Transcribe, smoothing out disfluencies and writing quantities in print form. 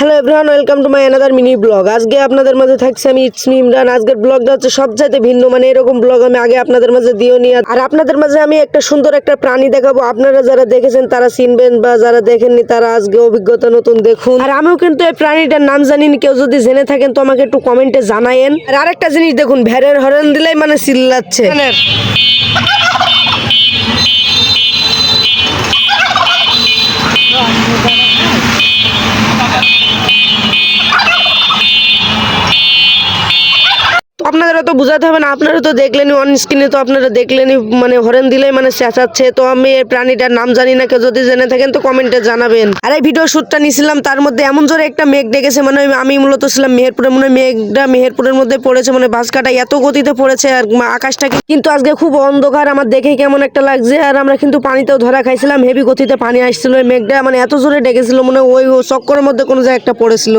Hello everyone, welcome to my another mini blog. আজকে আপনাদের মাঝে থাকছে আমি ইটসমি ইমরান। আজকের ব্লগটা হচ্ছে সবচাইতে ভিন্ন, মানে এরকম ব্লগ আমি আগে আপনাদের মাঝে দিও নি। আর আপনাদের মাঝে আমি একটা সুন্দর একটা প্রাণী দেখাবো। আপনারা যারা দেখেছেন তারা চিনবেন, বা যারা দেখেননি তারা আজকে অভিজ্ঞতা নতুন দেখুন। আর আমিও কিন্তু এই প্রাণীটার নাম জানিনি, কেউ যদি জেনে থাকেন তো আমাকে একটু কমেন্টে জানায়েন। আর আরেকটা জিনিস দেখুন, ভ্যারের হরেন দিলেই মানে চিল্লাচ্ছে। আপনারা তো বুঝাতে হবে না, আপনারা তো দেখলেনি অন স্ক্রিনে, তো আপনারা দেখলেনি মানে হরেন দিলেই মানে চেঁচাচ্ছে। তো আমি এই প্রাণীটার নাম জানি না, কেউ যদি জেনে থাকেন তো কমেন্টে জানাবেন। আর এই ভিডিও শুটটা নিয়েছিলাম, তার মধ্যে এমন জোরে একটা মেঘ ডেকেছে, মানে আমি মূলত ছিলাম মেহেরপুরে, মনে হয় মেঘটা মেহেরপুরের মধ্যে পড়েছে, মানে বাসকাটা এত গতিতে পড়েছে আর আকাশটাকে কিন্তু আজকে খুব অন্ধকার, আমার দেখে কেমন একটা লাগছে। আর আমরা কিন্তু পানিতেও ধরা খাইছিলাম, হেভি গতিতে পানি আসছিল, ওই মেঘটা মানে এত জোরে ডেকেছিল, মনে ওই চক্করের মধ্যে কোনো জায়গায় একটা পড়েছিল।